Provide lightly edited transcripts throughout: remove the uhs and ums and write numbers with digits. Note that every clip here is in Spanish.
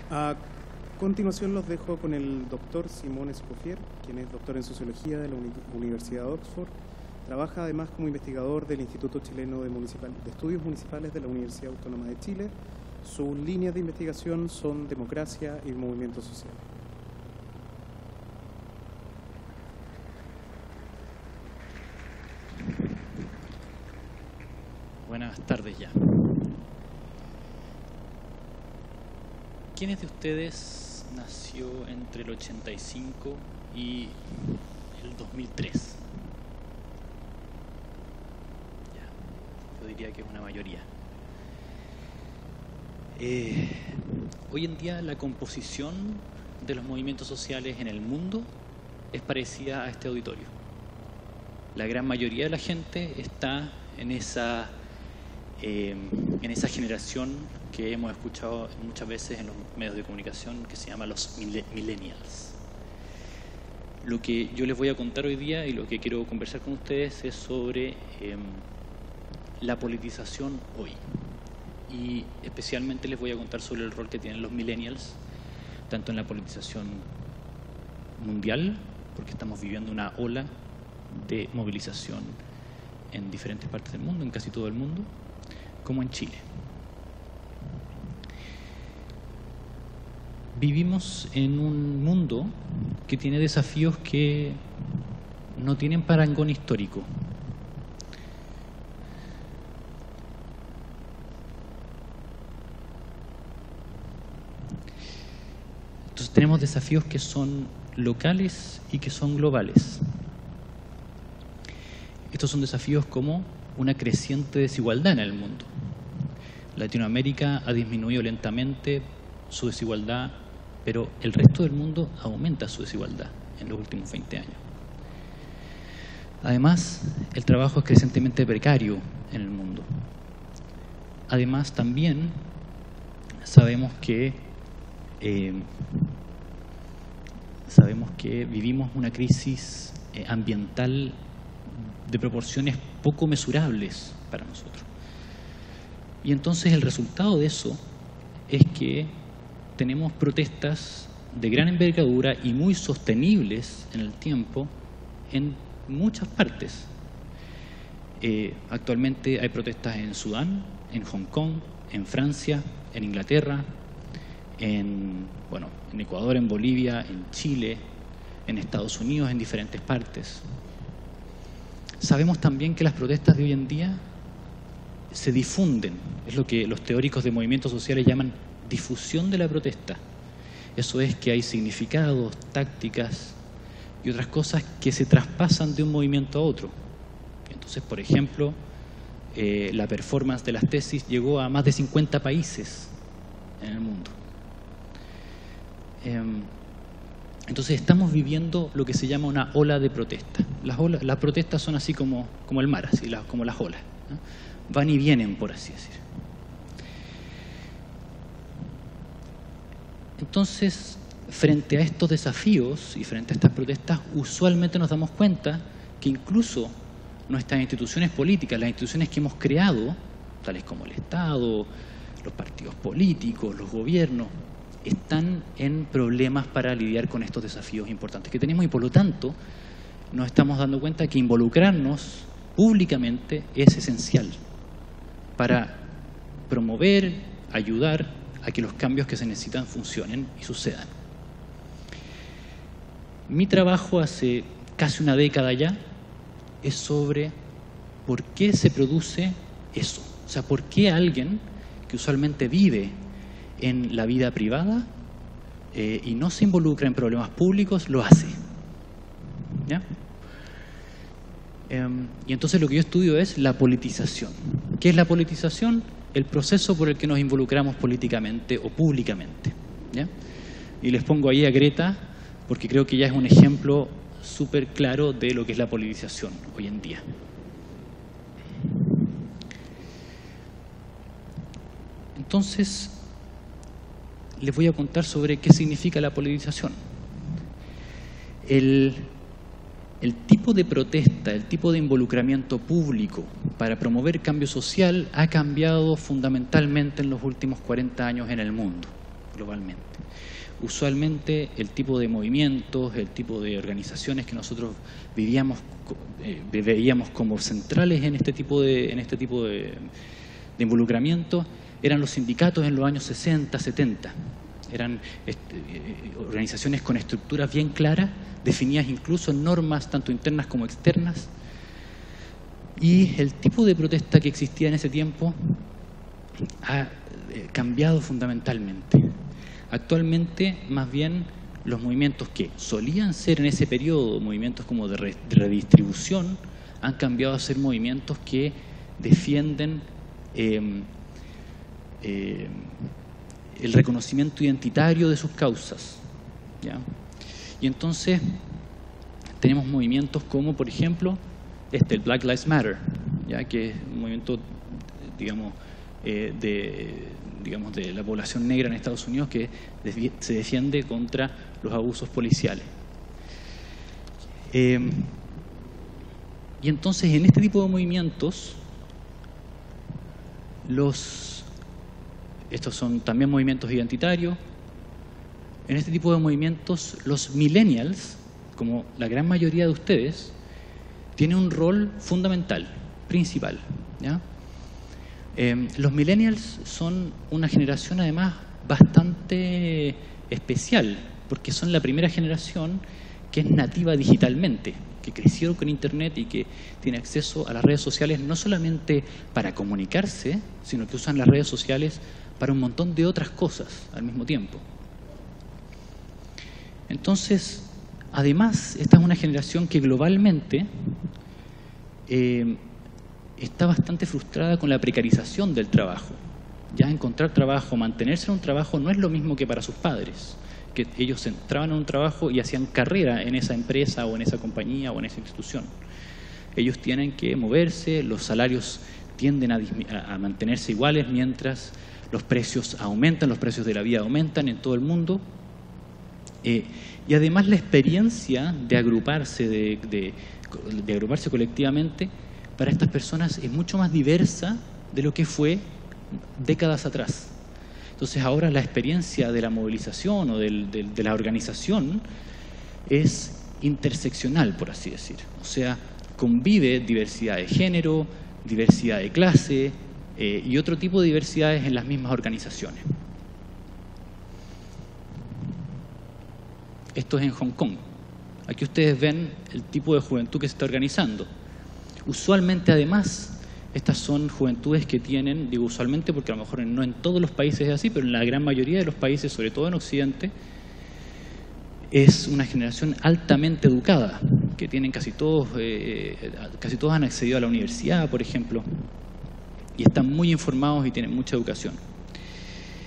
A continuación los dejo con el doctor Simón Escoffier, quien es doctor en Sociología de la Universidad de Oxford. Trabaja además como investigador del Instituto Chileno de Estudios Municipales de la Universidad Autónoma de Chile. Sus líneas de investigación son democracia y movimiento social. Buenas tardes ya. ¿Quiénes de ustedes nació entre el 85 y el 2003? Ya, yo diría que es una mayoría. Hoy en día la composición de los movimientos sociales en el mundo es parecida a este auditorio. La gran mayoría de la gente está en esa generación que hemos escuchado muchas veces en los medios de comunicación, que se llama los millennials. Lo que yo les voy a contar hoy día y lo que quiero conversar con ustedes es sobre la politización hoy. Y especialmente les voy a contar sobre el rol que tienen los millennials, tanto en la politización mundial, porque estamos viviendo una ola de movilización en diferentes partes del mundo, en casi todo el mundo, como en Chile. Vivimos en un mundo que tiene desafíos que no tienen parangón histórico. Entonces tenemos desafíos que son locales y que son globales. Estos son desafíos como una creciente desigualdad en el mundo. Latinoamérica ha disminuido lentamente su desigualdad, pero el resto del mundo aumenta su desigualdad en los últimos 20 años. Además, el trabajo es crecientemente precario en el mundo. Además, también sabemos que vivimos una crisis ambiental de proporciones poco mesurables para nosotros. Y entonces el resultado de eso es que tenemos protestas de gran envergadura y muy sostenibles en el tiempo en muchas partes. Actualmente hay protestas en Sudán, en Hong Kong, en Francia, en Inglaterra, en Ecuador, en Bolivia, en Chile, en Estados Unidos, en diferentes partes. Sabemos también que las protestas de hoy en día se difunden, es lo que los teóricos de movimientos sociales llaman difusión de la protesta. Eso es que hay significados, tácticas y otras cosas que se traspasan de un movimiento a otro. Entonces, por ejemplo, la performance de las tesis llegó a más de 50 países en el mundo. Entonces estamos viviendo lo que se llama una ola de protesta. Las protestas son así como el mar, así como las olas, ¿no? Van y vienen, por así decir. Entonces, frente a estos desafíos y frente a estas protestas, usualmente nos damos cuenta que incluso nuestras instituciones políticas, las instituciones que hemos creado, tales como el Estado, los partidos políticos, los gobiernos, están en problemas para lidiar con estos desafíos importantes que tenemos y por lo tanto nos estamos dando cuenta que involucrarnos públicamente es esencial para promover, ayudar a que los cambios que se necesitan funcionen y sucedan. Mi trabajo hace casi una década ya es sobre por qué se produce eso. O sea, por qué alguien que usualmente vive en la vida privada y no se involucra en problemas públicos, lo hace. ¿Ya? Y entonces lo que yo estudio es la politización. ¿Qué es la politización? El proceso por el que nos involucramos políticamente o públicamente. ¿Ya? Y les pongo ahí a Greta porque creo que ella es un ejemplo súper claro de lo que es la politización hoy en día. Entonces, les voy a contar sobre qué significa la politización. El tipo de protesta, el tipo de involucramiento público para promover cambio social ha cambiado fundamentalmente en los últimos 40 años en el mundo, globalmente. Usualmente el tipo de movimientos, el tipo de organizaciones que nosotros veíamos como centrales en este tipo de involucramiento eran los sindicatos en los años 60, 70. Eran organizaciones con estructuras bien claras, definidas incluso en normas tanto internas como externas. Y el tipo de protesta que existía en ese tiempo ha cambiado fundamentalmente. Actualmente, más bien, los movimientos que solían ser en ese periodo movimientos como de redistribución han cambiado a ser movimientos que defienden el reconocimiento identitario de sus causas, ¿ya? Y entonces tenemos movimientos como, por ejemplo, el Black Lives Matter, ¿ya? Que es un movimiento, digamos, de la población negra en Estados Unidos que se defiende contra los abusos policiales. Y entonces en este tipo de movimientos, estos son también movimientos identitarios, en este tipo de movimientos los millennials, como la gran mayoría de ustedes, tienen un rol fundamental, principal, ¿ya? Los millennials son una generación además bastante especial, porque son la primera generación que es nativa digitalmente, que creció con Internet y que tiene acceso a las redes sociales no solamente para comunicarse, sino que usan las redes sociales para un montón de otras cosas al mismo tiempo. Entonces, además, esta es una generación que globalmente está bastante frustrada con la precarización del trabajo. Ya encontrar trabajo, mantenerse en un trabajo no es lo mismo que para sus padres, que ellos entraban en un trabajo y hacían carrera en esa empresa o en esa compañía o en esa institución. Ellos tienen que moverse, los salarios tienden a mantenerse iguales mientras los precios aumentan, los precios de la vida aumentan en todo el mundo. Y además la experiencia de agruparse, de agruparse colectivamente, para estas personas es mucho más diversa de lo que fue décadas atrás. Entonces ahora la experiencia de la movilización o de la organización es interseccional, por así decir. O sea, convive diversidad de género, diversidad de clase y otro tipo de diversidades en las mismas organizaciones. Esto es en Hong Kong. Aquí ustedes ven el tipo de juventud que se está organizando. Usualmente, además, estas son juventudes que tienen, digo usualmente porque a lo mejor no en todos los países es así, pero en la gran mayoría de los países, sobre todo en Occidente, es una generación altamente educada, que tienen casi todos han accedido a la universidad, por ejemplo, y están muy informados y tienen mucha educación.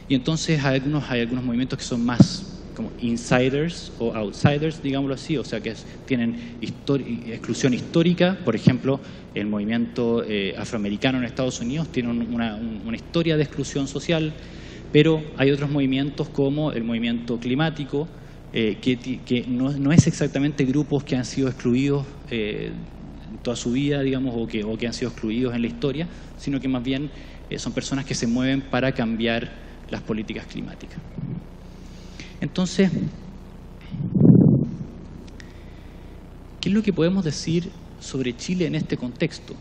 Y entonces hay algunos movimientos que son más como insiders o outsiders, digámoslo así, o sea que tienen exclusión histórica. Por ejemplo, el movimiento afroamericano en Estados Unidos tiene una historia de exclusión social, pero hay otros movimientos como el movimiento climático, que no es exactamente grupos que han sido excluidos toda su vida, digamos, o que han sido excluidos en la historia, sino que más bien son personas que se mueven para cambiar las políticas climáticas. Entonces, ¿qué es lo que podemos decir sobre Chile en este contexto?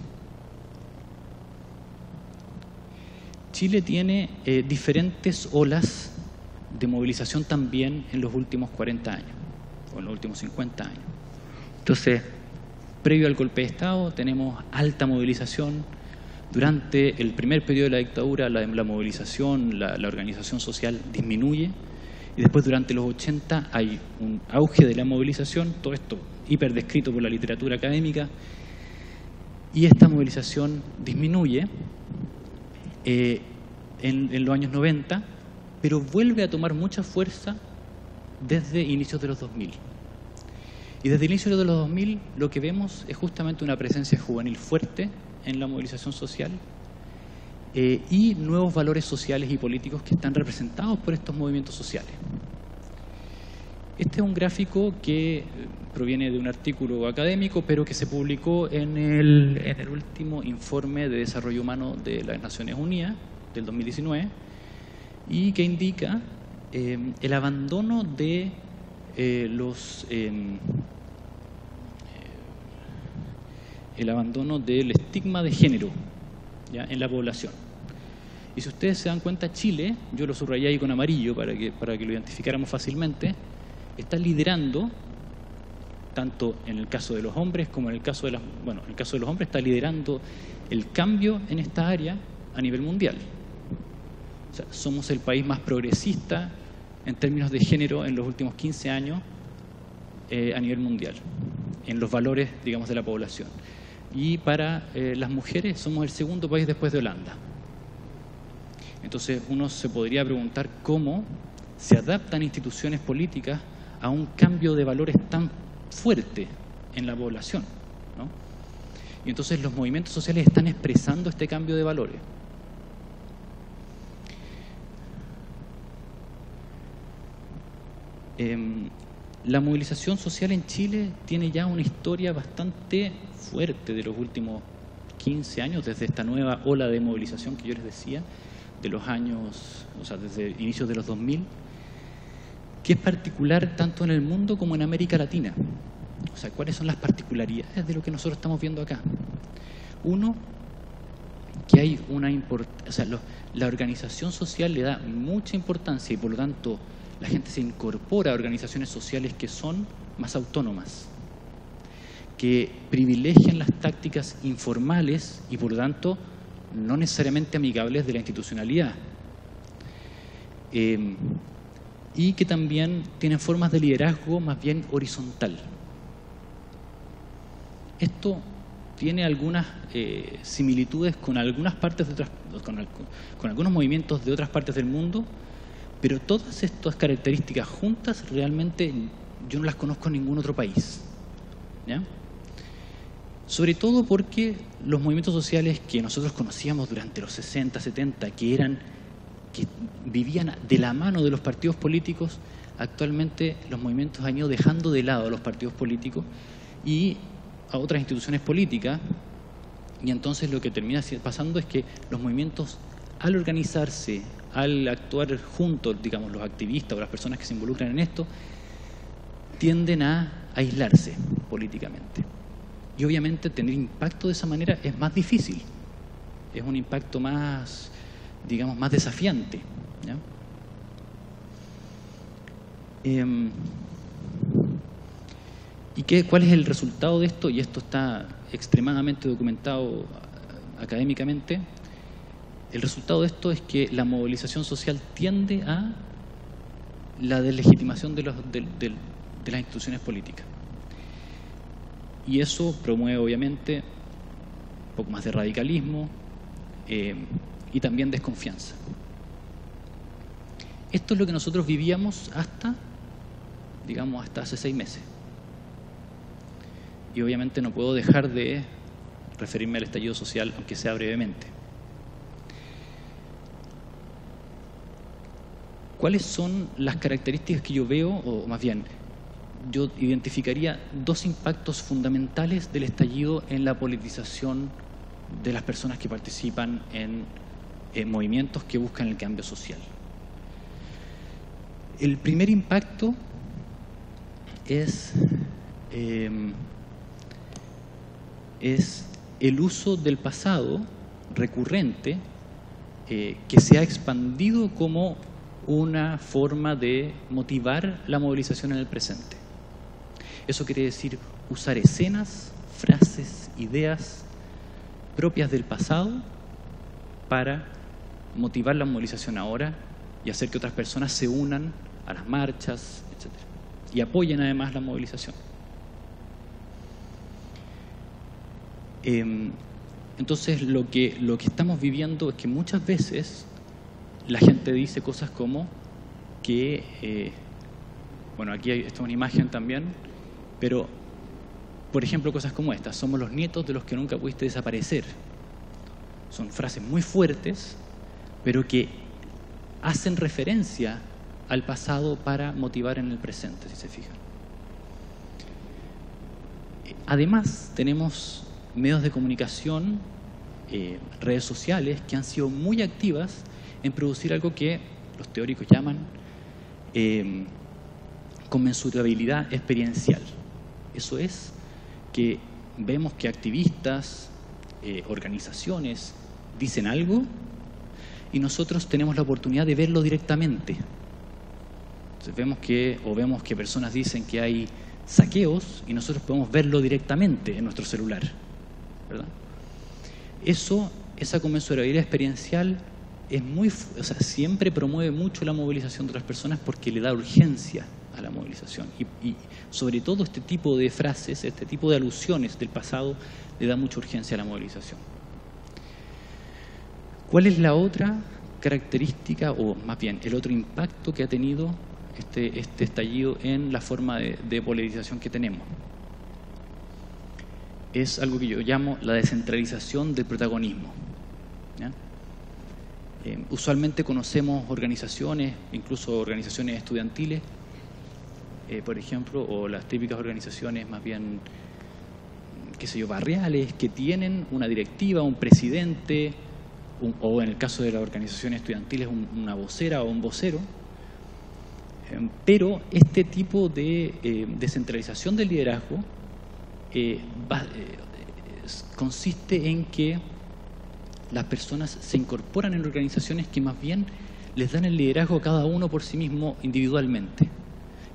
Chile tiene diferentes olas de movilización también en los últimos 40 años, o en los últimos 50 años. Entonces, previo al golpe de Estado tenemos alta movilización. Durante el primer periodo de la dictadura la movilización, la organización social disminuye. Y después, durante los 80, hay un auge de la movilización, todo esto hiperdescrito por la literatura académica, y esta movilización disminuye en los años 90, pero vuelve a tomar mucha fuerza desde inicios de los 2000. Y desde inicios de los 2000 lo que vemos es justamente una presencia juvenil fuerte en la movilización social, y nuevos valores sociales y políticos que están representados por estos movimientos sociales. Este es un gráfico que proviene de un artículo académico, pero que se publicó en el último informe de desarrollo humano de las Naciones Unidas del 2019, y que indica el abandono de el abandono del estigma de género, ¿ya?, en la población. Y si ustedes se dan cuenta, Chile, yo lo subrayé ahí con amarillo para que lo identificáramos fácilmente, está liderando, tanto en el caso de los hombres como en el caso de las... Bueno, en el caso de los hombres está liderando el cambio en esta área a nivel mundial. O sea, somos el país más progresista en términos de género en los últimos 15 años a nivel mundial, en los valores, digamos, de la población. Y para las mujeres somos el segundo país después de Holanda. Entonces uno se podría preguntar cómo se adaptan instituciones políticas a un cambio de valores tan fuerte en la población, ¿no? Y entonces los movimientos sociales están expresando este cambio de valores. La movilización social en Chile tiene ya una historia bastante fuerte de los últimos 15 años, desde esta nueva ola de movilización que yo les decía, de los años, o sea, desde inicios de los 2000, que es particular tanto en el mundo como en América Latina. O sea, ¿cuáles son las particularidades de lo que nosotros estamos viendo acá? Uno, que hay una importancia, o sea, la organización social le da mucha importancia y por lo tanto la gente se incorpora a organizaciones sociales que son más autónomas, que privilegian las tácticas informales y por lo tanto no necesariamente amigables de la institucionalidad, y que también tienen formas de liderazgo más bien horizontal. Esto tiene algunas similitudes con algunas partes de con algunos movimientos de otras partes del mundo, pero todas estas características juntas realmente yo no las conozco en ningún otro país, ¿ya? Sobre todo porque los movimientos sociales que nosotros conocíamos durante los 60, 70, que vivían de la mano de los partidos políticos, actualmente los movimientos han ido dejando de lado a los partidos políticos y a otras instituciones políticas, y entonces lo que termina pasando es que los movimientos, al organizarse, al actuar juntos, digamos, los activistas o las personas que se involucran en esto, tienden a aislarse políticamente. Y obviamente tener impacto de esa manera es más difícil, es un impacto más, digamos, más desafiante, ¿ya? ¿Y cuál es el resultado de esto? Y esto está extremadamente documentado académicamente. El resultado de esto es que la movilización social tiende a la deslegitimación de las instituciones políticas. Y eso promueve, obviamente, un poco más de radicalismo y también desconfianza. Esto es lo que nosotros vivíamos hasta hace 6 meses. Y obviamente no puedo dejar de referirme al estallido social, aunque sea brevemente. ¿Cuáles son las características que yo veo, o más bien, yo identificaría 2 impactos fundamentales del estallido en la politización de las personas que participan en movimientos que buscan el cambio social? El primer impacto es el uso del pasado recurrente que se ha expandido como una forma de motivar la movilización en el presente. Eso quiere decir usar escenas, frases, ideas propias del pasado para motivar la movilización ahora y hacer que otras personas se unan a las marchas, etc. Y apoyen además la movilización. Entonces lo que estamos viviendo es que muchas veces la gente dice cosas como que, bueno, aquí esta es una imagen también, pero, por ejemplo, cosas como estas: somos los nietos de los que nunca pudiste desaparecer. Son frases muy fuertes, pero que hacen referencia al pasado para motivar en el presente, si se fijan. Además, tenemos medios de comunicación, redes sociales, que han sido muy activas en producir algo que los teóricos llaman conmensurabilidad experiencial. Eso es que vemos que activistas, organizaciones dicen algo y nosotros tenemos la oportunidad de verlo directamente. Entonces vemos que personas dicen que hay saqueos y nosotros podemos verlo directamente en nuestro celular, ¿verdad? Esa conmensurabilidad experiencial es siempre promueve mucho la movilización de otras personas porque le da urgencia a la movilización. Y sobre todo este tipo de frases, este tipo de alusiones del pasado, le da mucha urgencia a la movilización. ¿Cuál es la otra característica, o más bien el otro impacto que ha tenido este estallido en la forma de polarización que tenemos? Es algo que yo llamo la descentralización del protagonismo, ¿ya? Usualmente conocemos organizaciones, incluso organizaciones estudiantiles, por ejemplo, o las típicas organizaciones más bien, qué sé yo, barriales, que tienen una directiva, un presidente, o en el caso de las organizaciones estudiantiles, una vocera o un vocero. Pero este tipo de descentralización del liderazgo consiste en que las personas se incorporan en organizaciones que más bien les dan el liderazgo a cada uno por sí mismo individualmente,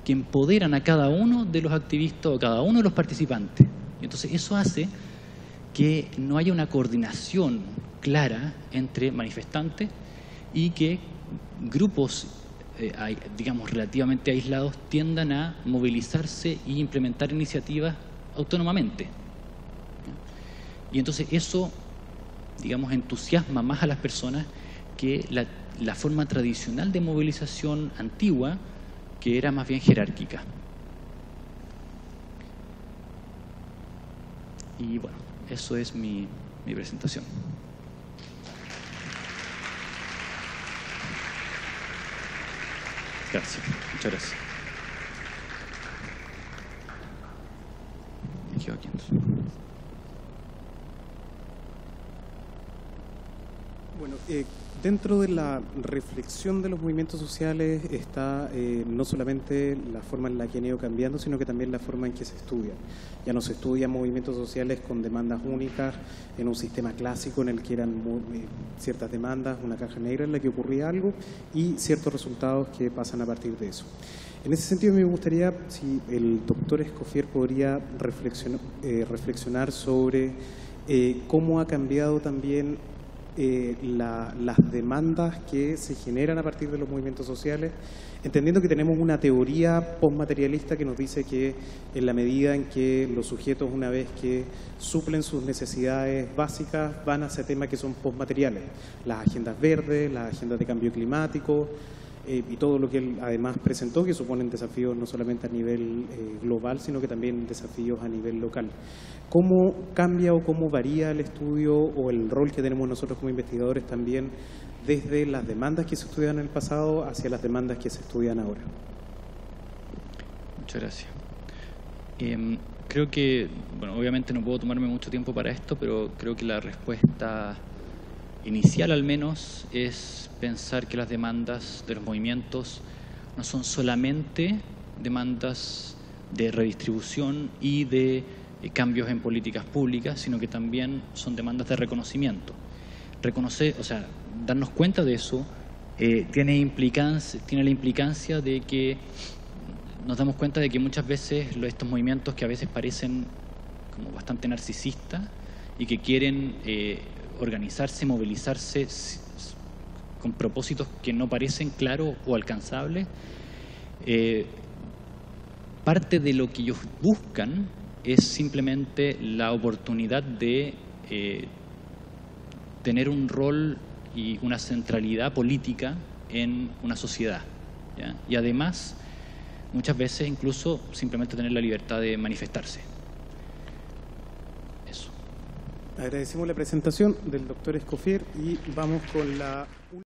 que empoderan a cada uno de los activistas o a cada uno de los participantes. Y entonces eso hace que no haya una coordinación clara entre manifestantes y que grupos digamos, relativamente aislados tiendan a movilizarse e implementar iniciativas autónomamente. Y entonces eso, digamos, entusiasma más a las personas que la forma tradicional de movilización antigua, que era más bien jerárquica. Y bueno, eso es mi presentación. Gracias, muchas gracias. Me quedo aquí entonces. Bueno, dentro de la reflexión de los movimientos sociales está no solamente la forma en la que han ido cambiando, sino que también la forma en que se estudian. Ya no se estudian movimientos sociales con demandas únicas en un sistema clásico en el que eran ciertas demandas, una caja negra en la que ocurría algo y ciertos resultados que pasan a partir de eso. En ese sentido me gustaría si el doctor Escoffier podría reflexionar sobre cómo ha cambiado también las demandas que se generan a partir de los movimientos sociales, entendiendo que tenemos una teoría postmaterialista que nos dice que en la medida en que los sujetos, una vez que suplen sus necesidades básicas, van hacia temas que son postmateriales, las agendas verdes, las agendas de cambio climático y todo lo que él además presentó, que suponen desafíos no solamente a nivel global, sino que también desafíos a nivel local. ¿Cómo cambia o cómo varía el estudio o el rol que tenemos nosotros como investigadores también desde las demandas que se estudian en el pasado hacia las demandas que se estudian ahora? Muchas gracias. Creo que, bueno, obviamente no puedo tomarme mucho tiempo para esto, pero creo que la respuesta inicial al menos es pensar que las demandas de los movimientos no son solamente demandas de redistribución y de cambios en políticas públicas, sino que también son demandas de reconocimiento. Reconocer, o sea, darnos cuenta de eso tiene la implicancia de que nos damos cuenta de que muchas veces estos movimientos que a veces parecen como bastante narcisistas y que quieren organizarse, movilizarse con propósitos que no parecen claros o alcanzables, parte de lo que ellos buscan es simplemente la oportunidad de tener un rol y una centralidad política en una sociedad, ¿ya? Y además, muchas veces incluso simplemente tener la libertad de manifestarse. Eso. Agradecemos la presentación del doctor Escoffier y vamos con la